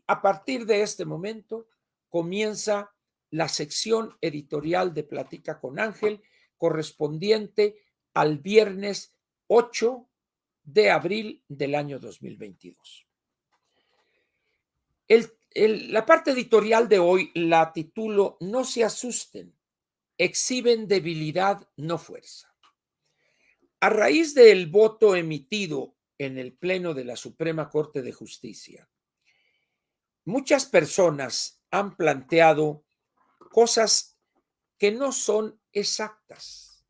A partir de este momento comienza la sección editorial de Platica con Ángel, correspondiente al viernes 8 de abril del año 2022. La parte editorial de hoy la titulo No se asusten, exhiben debilidad, no fuerza. A raíz del voto emitido en el Pleno de la Suprema Corte de Justicia, muchas personas han planteado cosas que no son exactas.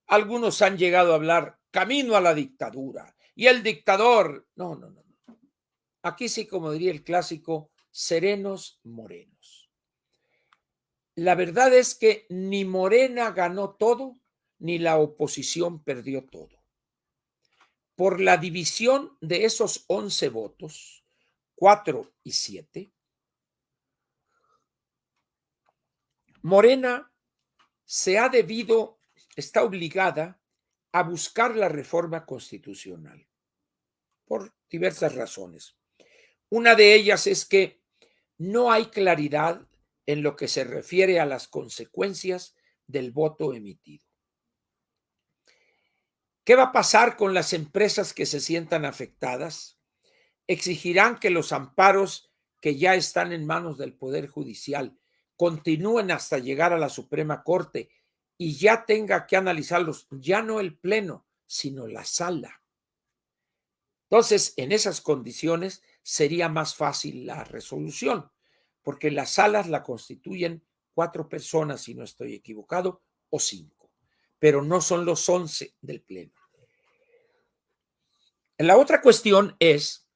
Algunos han llegado a hablar camino a la dictadura y el dictador. No, no, no. Aquí sí, como diría el clásico, serenos morenos. La verdad es que ni Morena ganó todo, ni la oposición perdió todo. Por la división de esos 11 votos, 4 y 7, Morena está obligada a buscar la reforma constitucional por diversas razones. Una de ellas es que no hay claridad en lo que se refiere a las consecuencias del voto emitido. ¿Qué va a pasar con las empresas que se sientan afectadas? Exigirán que los amparos que ya están en manos del Poder Judicial continúen hasta llegar a la Suprema Corte y ya tenga que analizarlos, ya no el Pleno, sino la sala. Entonces, en esas condiciones sería más fácil la resolución, porque las salas la constituyen 4 personas, si no estoy equivocado, o 5, pero no son los 11 del Pleno. La otra cuestión es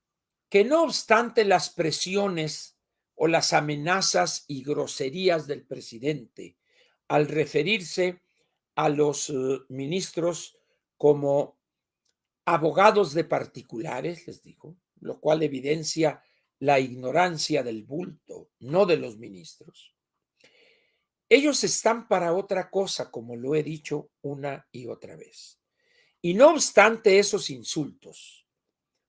que no obstante las presiones o las amenazas y groserías del presidente al referirse a los ministros como abogados de particulares, les digo, lo cual evidencia la ignorancia del bulto, no de los ministros. Ellos están para otra cosa, como lo he dicho una y otra vez. Y no obstante esos insultos,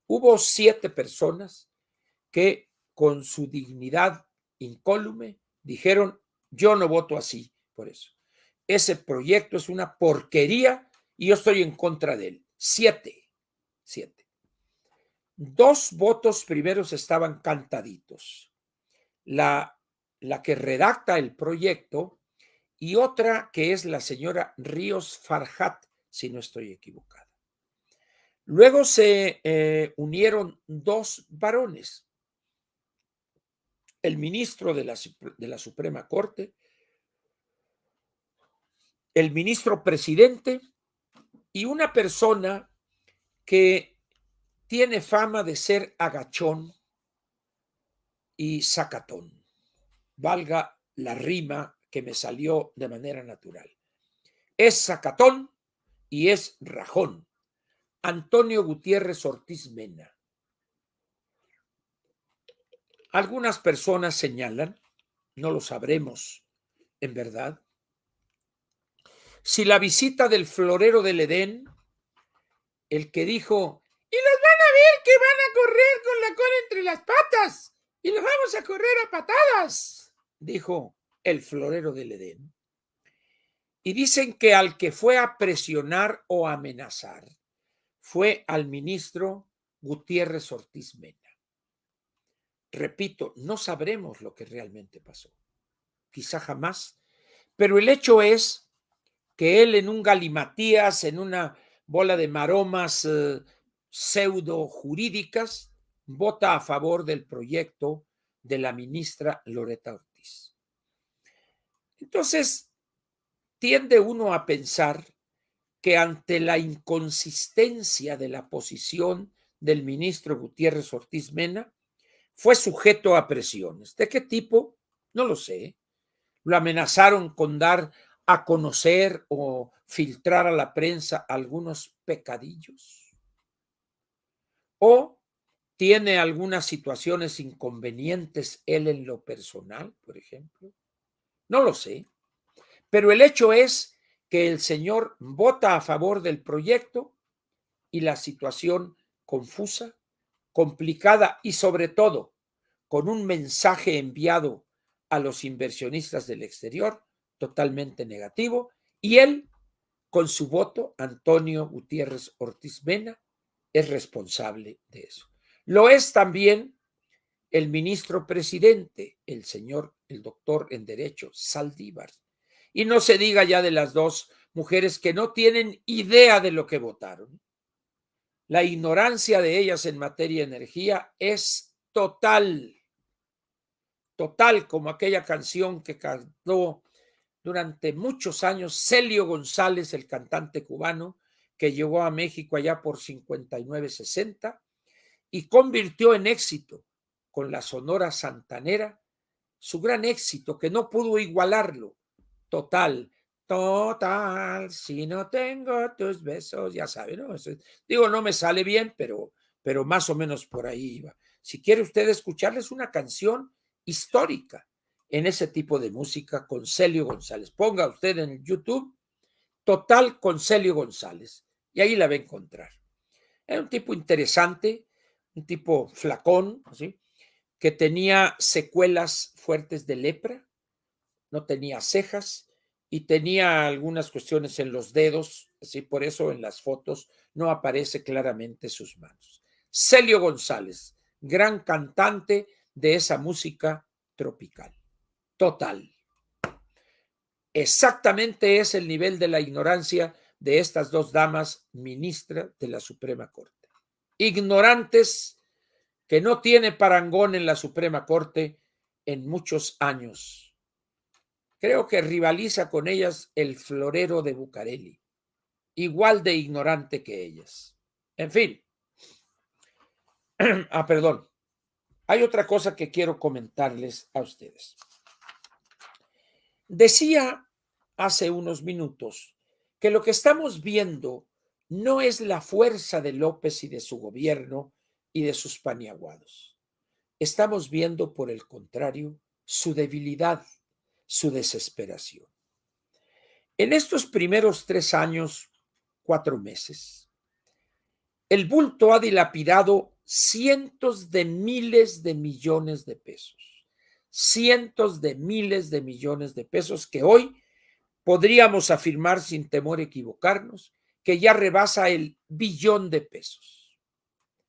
hubo 7 personas que con su dignidad incólume dijeron, yo no voto así por eso. Ese proyecto es una porquería y yo estoy en contra de él. 7. 2 votos primeros estaban cantaditos. La que redacta el proyecto y otra que es la señora Ríos Farhat, si no estoy equivocada. Luego se unieron 2 varones, el ministro de la Suprema Corte, el ministro presidente y una persona que tiene fama de ser agachón y sacatón. Valga la rima que me salió de manera natural. Es sacatón y es rajón. Antonio Gutiérrez Ortiz Mena. Algunas personas señalan, no lo sabremos en verdad, si la visita del florero del Edén, el que dijo, y los van a ver que van a correr con la cola entre las patas y los vamos a correr a patadas, dijo el florero del Edén. Y dicen que al que fue a presionar o amenazar fue al ministro Gutiérrez Ortiz Mena. Repito, no sabremos lo que realmente pasó. Quizá jamás. Pero el hecho es que él en un galimatías, en una bola de maromas pseudo jurídicas, vota a favor del proyecto de la ministra Loretta Ortiz. Entonces, tiende uno a pensar que ante la inconsistencia de la posición del ministro Gutiérrez Ortiz Mena, fue sujeto a presiones. ¿De qué tipo? No lo sé. Lo amenazaron con dar a conocer o filtrar a la prensa algunos pecadillos. O tiene algunas situaciones inconvenientes él en lo personal, por ejemplo. No lo sé. Pero el hecho es que el señor vota a favor del proyecto y la situación confusa, complicada y sobre todo con un mensaje enviado a los inversionistas del exterior totalmente negativo, y él, con su voto, Antonio Gutiérrez Ortiz Mena, es responsable de eso. Lo es también el ministro presidente, el doctor en Derecho, Saldívar. Y no se diga ya de las dos mujeres que no tienen idea de lo que votaron. La ignorancia de ellas en materia de energía es total, total, como aquella canción que cantó durante muchos años Celio González, el cantante cubano, que llegó a México allá por 59-60 y convirtió en éxito con la Sonora Santanera su gran éxito, que no pudo igualarlo. Total, total, si no tengo tus besos, ya sabe, ¿no? Digo, no me sale bien, pero más o menos por ahí iba. Si quiere usted escucharles una canción histórica en ese tipo de música con Celio González, ponga usted en YouTube Total con Celio González y ahí la va a encontrar. Era un tipo interesante, un tipo flacón, ¿sí?, que tenía secuelas fuertes de lepra, no tenía cejas y tenía algunas cuestiones en los dedos, así por eso en las fotos no aparece claramente sus manos. Celio González, gran cantante de esa música tropical. Total. Exactamente es el nivel de la ignorancia de estas dos damas ministras de la Suprema Corte. Ignorantes que no tiene parangón en la Suprema Corte en muchos años. Creo que rivaliza con ellas el florero de Bucareli, igual de ignorante que ellas. En fin. Perdón. Hay otra cosa que quiero comentarles a ustedes. Decía hace unos minutos que lo que estamos viendo no es la fuerza de López y de su gobierno y de sus paniaguados. Estamos viendo, por el contrario, su debilidad, su desesperación. En estos primeros 3 años, 4 meses, el bulto ha dilapidado cientos de miles de millones de pesos. Cientos de miles de millones de pesos que hoy podríamos afirmar sin temor a equivocarnos que ya rebasa el billón de pesos.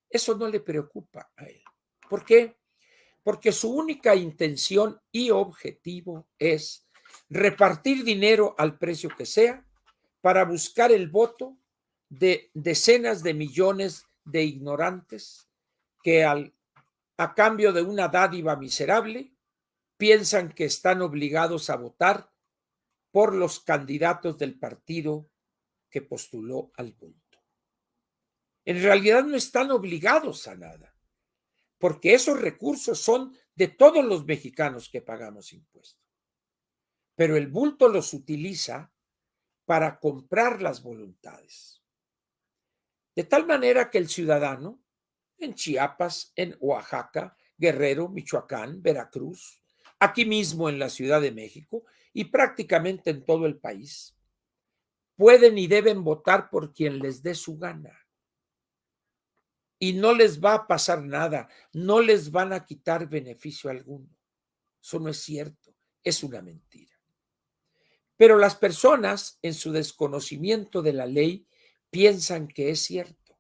Eso no le preocupa a él. ¿Por qué? Porque su única intención y objetivo es repartir dinero al precio que sea para buscar el voto de decenas de millones de ignorantes que a cambio de una dádiva miserable piensan que están obligados a votar por los candidatos del partido que postuló al bulto. En realidad no están obligados a nada, porque esos recursos son de todos los mexicanos que pagamos impuestos. Pero el bulto los utiliza para comprar las voluntades. De tal manera que el ciudadano en Chiapas, en Oaxaca, Guerrero, Michoacán, Veracruz, aquí mismo en la Ciudad de México y prácticamente en todo el país, pueden y deben votar por quien les dé su gana. Y no les va a pasar nada, no les van a quitar beneficio alguno. Eso no es cierto, es una mentira. Pero las personas, en su desconocimiento de la ley, piensan que es cierto.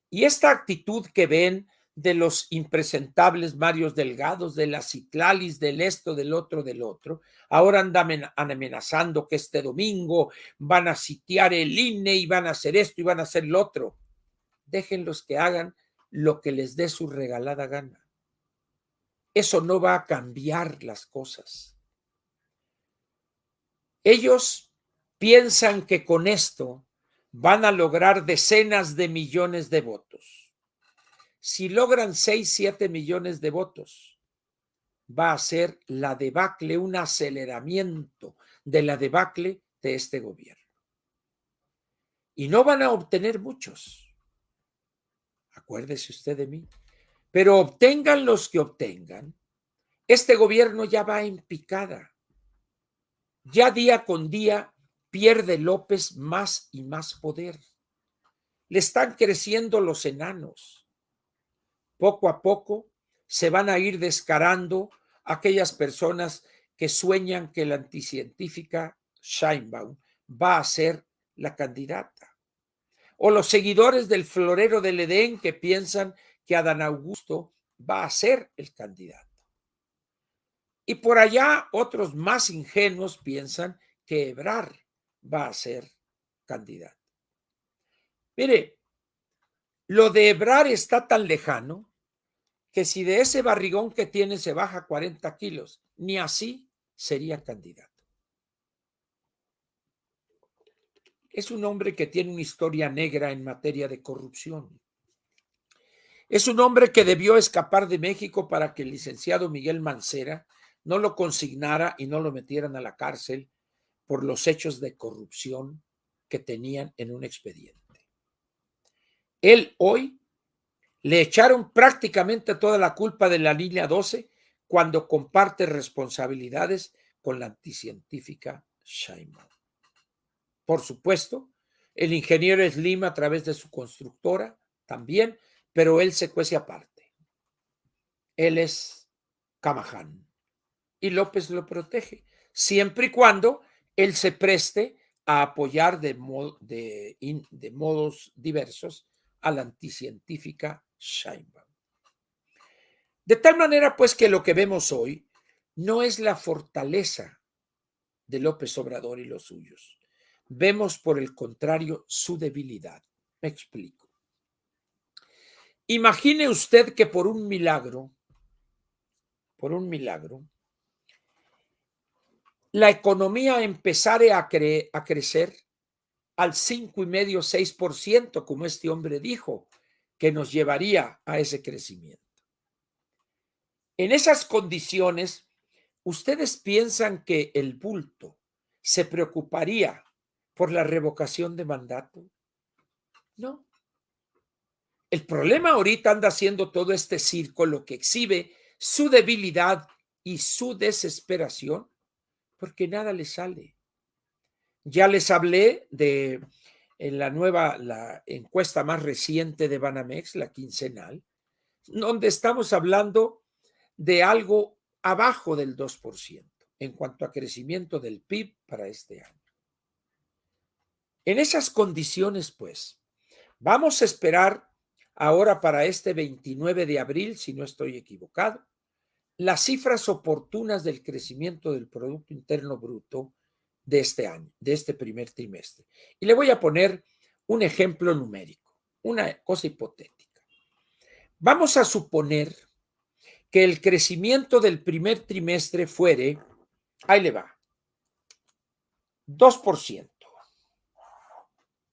Y esta actitud que ven de los impresentables Marios Delgados, de las Citlalis, del esto, del otro, ahora andan amenazando que este domingo van a sitiar el INE y van a hacer esto y van a hacer lo otro. Déjenlos que hagan lo que les dé su regalada gana. Eso no va a cambiar las cosas. Ellos piensan que con esto van a lograr decenas de millones de votos. Si logran 6, 7 millones de votos, va a ser la debacle, un aceleramiento de la debacle de este gobierno. Y no van a obtener muchos. Acuérdese usted de mí. Pero obtengan los que obtengan, este gobierno ya va en picada. Ya día con día pierde López más y más poder. Le están creciendo los enanos. Poco a poco se van a ir descarando aquellas personas que sueñan que la anticientífica Sheinbaum va a ser la candidata. O los seguidores del florero del Edén que piensan que Adán Augusto va a ser el candidato. Y por allá otros más ingenuos piensan que Ebrard va a ser candidato. Mire, lo de Ebrard está tan lejano que si de ese barrigón que tiene se baja 40 kilos, ni así sería candidato. Es un hombre que tiene una historia negra en materia de corrupción. Es un hombre que debió escapar de México para que el licenciado Miguel Mancera no lo consignara y no lo metieran a la cárcel por los hechos de corrupción que tenían en un expediente. Él hoy le echaron prácticamente toda la culpa de la línea 12 cuando comparte responsabilidades con la anticientífica Sheinbaum. Por supuesto, el ingeniero Slim a través de su constructora también, pero él se cuece aparte. Él es Camaján y López lo protege, siempre y cuando él se preste a apoyar de modos diversos a la anticientífica Sheinbaum. De tal manera, pues, que lo que vemos hoy no es la fortaleza de López Obrador y los suyos. Vemos, por el contrario, su debilidad. Me explico. Imagine usted que por un milagro, la economía empezara a crecer al 5,5, 6%, como este hombre dijo, que nos llevaría a ese crecimiento. En esas condiciones, ¿ustedes piensan que el bulto se preocuparía por la revocación de mandato? No. El problema ahorita anda haciendo todo este círculo que exhibe su debilidad y su desesperación porque nada le sale. Ya les hablé de en la encuesta más reciente de Banamex, la quincenal, donde estamos hablando de algo abajo del 2% en cuanto a crecimiento del PIB para este año. En esas condiciones, pues, vamos a esperar ahora para este 29 de abril, si no estoy equivocado, las cifras oportunas del crecimiento del Producto Interno Bruto de este año, de este primer trimestre. Y le voy a poner un ejemplo numérico, una cosa hipotética. Vamos a suponer que el crecimiento del primer trimestre fuere, ahí le va, 2%.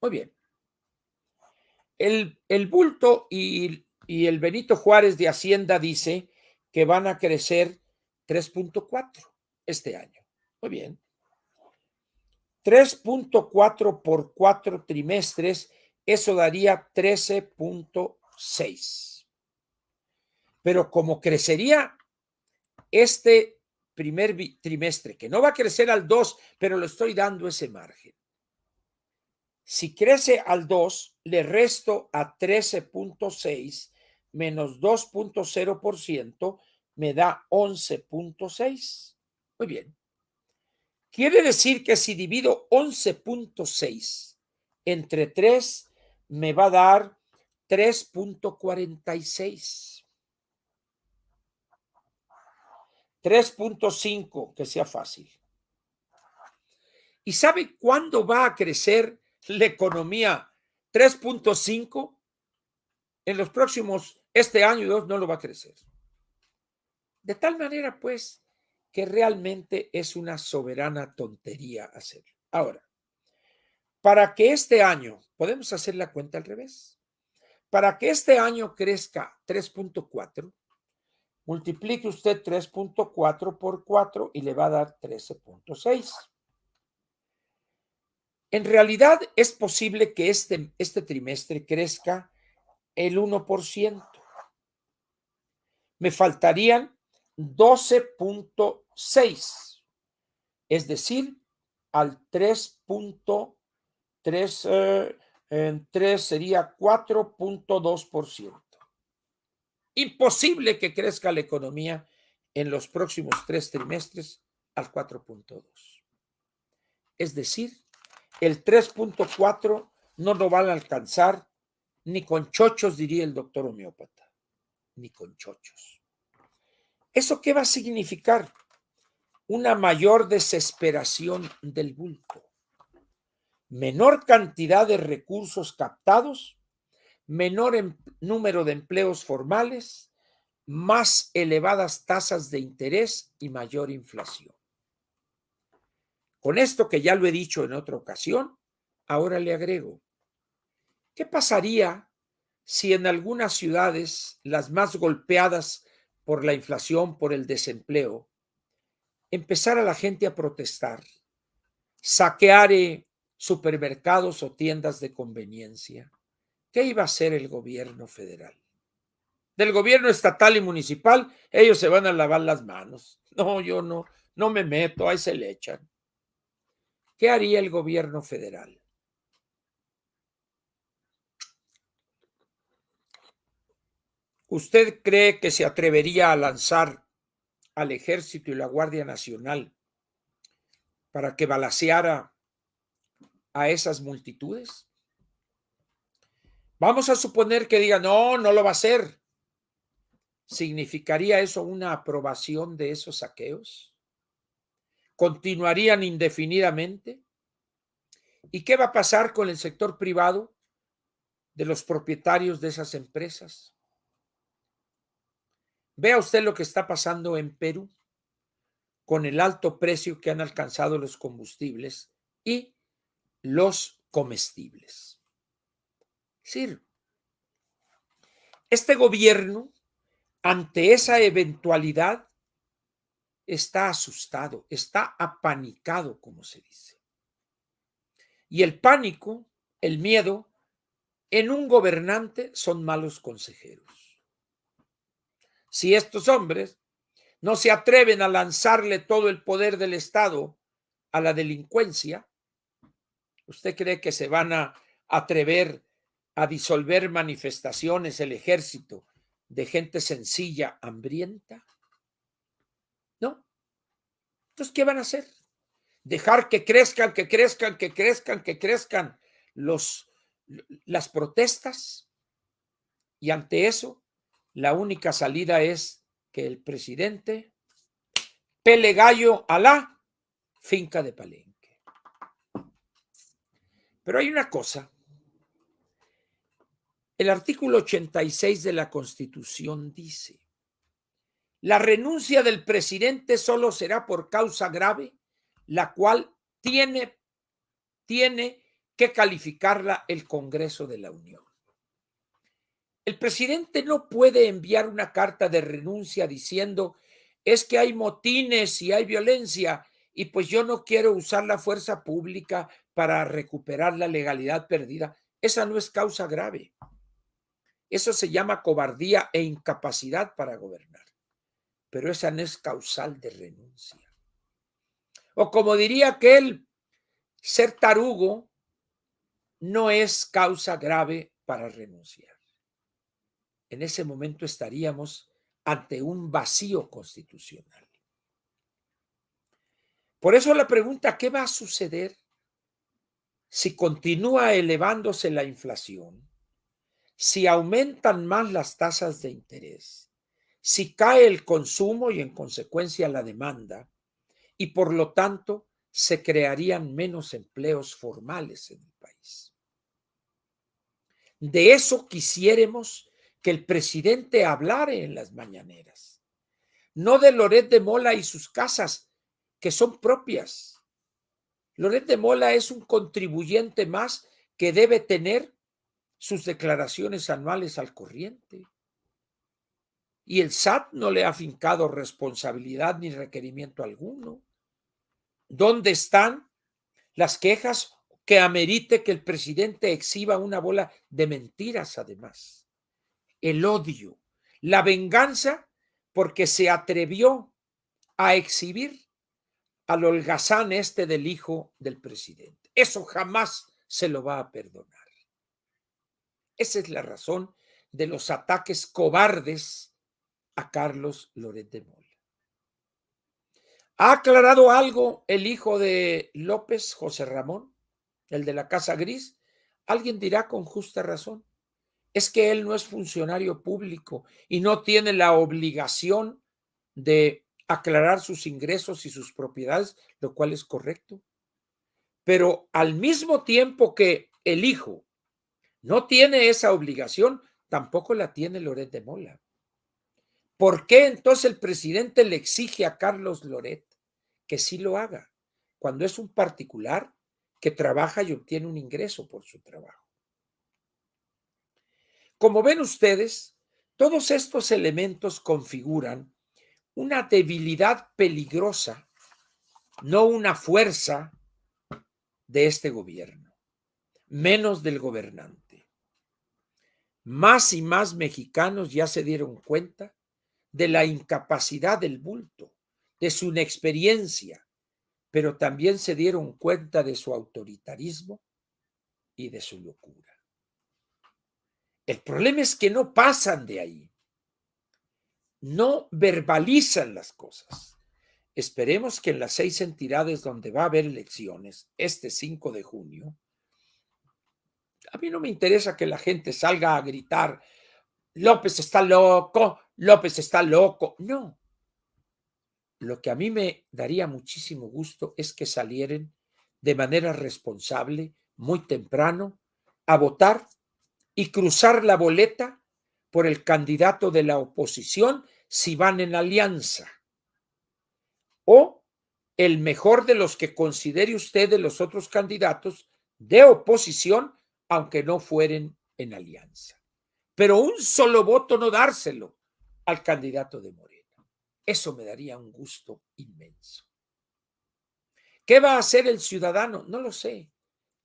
Muy bien. El bulto y el Benito Juárez de Hacienda dice que van a crecer 3,4 este año. Muy bien. 3,4 por 4 trimestres, eso daría 13,6. Pero como crecería este primer trimestre, que no va a crecer al 2, pero le estoy dando ese margen. Si crece al 2, le resto a 13,6 menos 2,0%, me da 11,6. Muy bien. Quiere decir que si divido 11,6 entre 3, me va a dar 3,46. 3,5, que sea fácil. ¿Y sabe cuándo va a crecer la economía? 3,5. En los próximos, este año y 2 no lo va a crecer. De tal manera, pues, que realmente es una soberana tontería hacerlo. Ahora, para que este año, podemos hacer la cuenta al revés, para que este año crezca 3,4, multiplique usted 3,4 por 4 y le va a dar 13,6. En realidad es posible que este trimestre crezca el 1%. Me faltarían 12,6, es decir, al 3,3 en 3 sería 4,2%. Imposible que crezca la economía en los próximos 3 trimestres al 4.2. Es decir, el 3.4 no lo van a alcanzar ni con chochos, diría el doctor homeópata, ni con chochos. ¿Eso qué va a significar? Una mayor desesperación del bulto, menor cantidad de recursos captados, menor número de empleos formales, más elevadas tasas de interés y mayor inflación. Con esto, que ya lo he dicho en otra ocasión, ahora le agrego, ¿qué pasaría si en algunas ciudades, las más golpeadas por la inflación, por el desempleo, empezara la gente a protestar, saquear supermercados o tiendas de conveniencia? ¿Qué iba a hacer el gobierno federal? Del gobierno estatal y municipal, ellos se van a lavar las manos. No, yo no me meto, ahí se le echan. ¿Qué haría el gobierno federal? ¿Usted cree que se atrevería a lanzar al Ejército y la Guardia Nacional para que balaceara a esas multitudes? Vamos a suponer que diga, no lo va a hacer. ¿Significaría eso una aprobación de esos saqueos? ¿Continuarían indefinidamente? ¿Y qué va a pasar con el sector privado de los propietarios de esas empresas? Vea usted lo que está pasando en Perú con el alto precio que han alcanzado los combustibles y los comestibles. Es decir, este gobierno, ante esa eventualidad, está asustado, está apanicado, como se dice. Y el pánico, el miedo, en un gobernante son malos consejeros. Si estos hombres no se atreven a lanzarle todo el poder del Estado a la delincuencia, ¿usted cree que se van a atrever a disolver manifestaciones, el ejército, de gente sencilla, hambrienta? No. Entonces, ¿qué van a hacer? Dejar que crezcan las protestas. Y ante eso, la única salida es que el presidente pele gallo a la finca de Palenque. Pero hay una cosa. El artículo 86 de la Constitución dice: la renuncia del presidente solo será por causa grave, la cual tiene que calificarla el Congreso de la Unión. El presidente no puede enviar una carta de renuncia diciendo, es que hay motines y hay violencia y pues yo no quiero usar la fuerza pública para recuperar la legalidad perdida. Esa no es causa grave. Eso se llama cobardía e incapacidad para gobernar. Pero esa no es causal de renuncia. O como diría aquel, ser tarugo no es causa grave para renunciar. En ese momento estaríamos ante un vacío constitucional. Por eso la pregunta, ¿qué va a suceder si continúa elevándose la inflación, si aumentan más las tasas de interés, si cae el consumo y en consecuencia la demanda, y por lo tanto se crearían menos empleos formales en el país? De eso quisiéramos que el presidente hablara en las mañaneras, no de Loret de Mola y sus casas, que son propias. Loret de Mola es un contribuyente más que debe tener sus declaraciones anuales al corriente. Y el SAT no le ha fincado responsabilidad ni requerimiento alguno. ¿Dónde están las quejas que amerite que el presidente exhiba una bola de mentiras además? El odio, la venganza, porque se atrevió a exhibir al holgazán del hijo del presidente. Eso jamás se lo va a perdonar. Esa es la razón de los ataques cobardes a Carlos Loret de Mola. ¿Ha aclarado algo el hijo de López, José Ramón, el de la Casa Gris? Alguien dirá con justa razón, es que él no es funcionario público y no tiene la obligación de aclarar sus ingresos y sus propiedades, lo cual es correcto. Pero al mismo tiempo que el hijo no tiene esa obligación, tampoco la tiene Loret de Mola. ¿Por qué entonces el presidente le exige a Carlos Loret que sí lo haga, cuando es un particular que trabaja y obtiene un ingreso por su trabajo? Como ven ustedes, todos estos elementos configuran una debilidad peligrosa, no una fuerza de este gobierno, menos del gobernante. Más y más mexicanos ya se dieron cuenta de la incapacidad del bulto, de su inexperiencia, pero también se dieron cuenta de su autoritarismo y de su locura. El problema es que no pasan de ahí, no verbalizan las cosas. Esperemos que en las 6 entidades donde va a haber elecciones, este 5 de junio, a mí no me interesa que la gente salga a gritar, López está loco, López está loco. No. Lo que a mí me daría muchísimo gusto es que salieran de manera responsable, muy temprano, a votar y cruzar la boleta por el candidato de la oposición si van en alianza, o el mejor de los que considere usted de los otros candidatos de oposición, aunque no fueren en alianza. Pero un solo voto no dárselo al candidato de Morena. Eso me daría un gusto inmenso. ¿Qué va a hacer el ciudadano? No lo sé.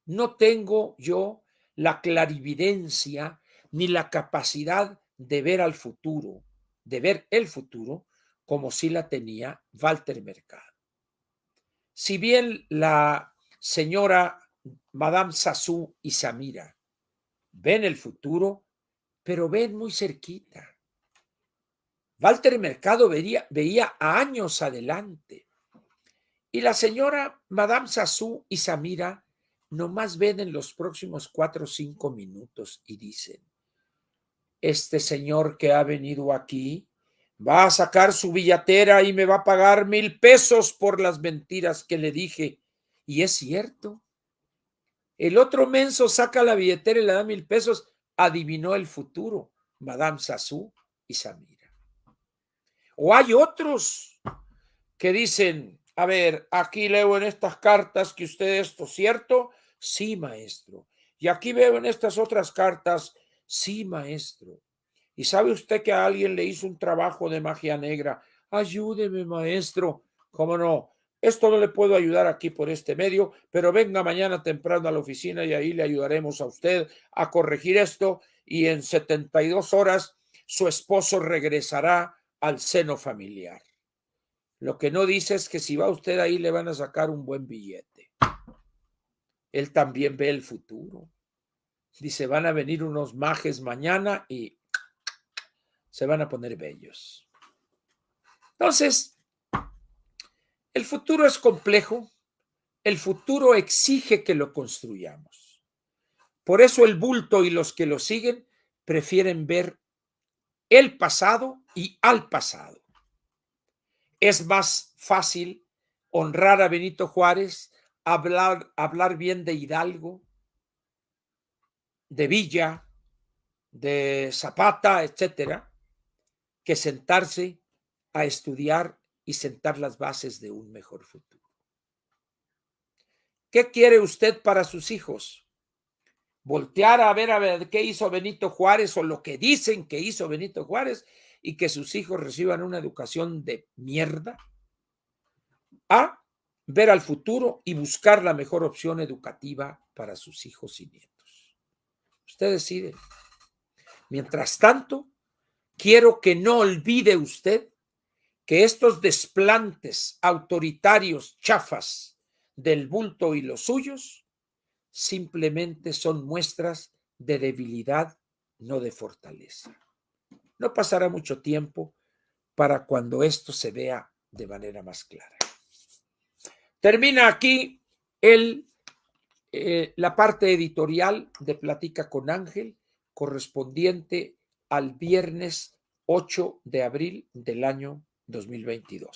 No tengo yo la clarividencia ni la capacidad de ver al futuro, de ver el futuro como si la tenía Walter Mercado. Si bien la señora Madame Sassou y Samira ven el futuro, pero ven muy cerquita. Walter Mercado veía años adelante. Y la señora Madame Sassou y Samira nomás ven en los próximos 4 o 5 minutos y dicen, este señor que ha venido aquí va a sacar su billetera y me va a pagar 1,000 pesos por las mentiras que le dije. Y es cierto. El otro menso saca la billetera y le da 1,000 pesos. Adivinó el futuro, Madame Sassou y Samira. O hay otros que dicen, a ver, aquí leo en estas cartas que usted esto es cierto. Sí, maestro. Y aquí veo en estas otras cartas, sí, maestro. ¿Y sabe usted que a alguien le hizo un trabajo de magia negra? Ayúdeme, maestro. ¿Cómo no? Esto no le puedo ayudar aquí por este medio, pero venga mañana temprano a la oficina y ahí le ayudaremos a usted a corregir esto y en 72 horas su esposo regresará al seno familiar. Lo que no dice es que si va usted ahí le van a sacar un buen billete. Él también ve el futuro. Dice, van a venir unos majes mañana y se van a poner bellos. Entonces, el futuro es complejo. El futuro exige que lo construyamos. Por eso el bulto y los que lo siguen prefieren ver el pasado y al pasado. Es más fácil honrar a Benito Juárez, hablar bien de Hidalgo, de Villa, de Zapata, etcétera, que sentarse a estudiar y sentar las bases de un mejor futuro. ¿Qué quiere usted para sus hijos? ¿Voltear a ver qué hizo Benito Juárez o lo que dicen que hizo Benito Juárez y que sus hijos reciban una educación de mierda? A ver al futuro y buscar la mejor opción educativa para sus hijos y nietos. Usted decide. Mientras tanto, quiero que no olvide usted que estos desplantes autoritarios chafas del bulto y los suyos simplemente son muestras de debilidad, no de fortaleza. No pasará mucho tiempo para cuando esto se vea de manera más clara. Termina aquí la parte editorial de Platica con Ángel, correspondiente al viernes 8 de abril del año 2022.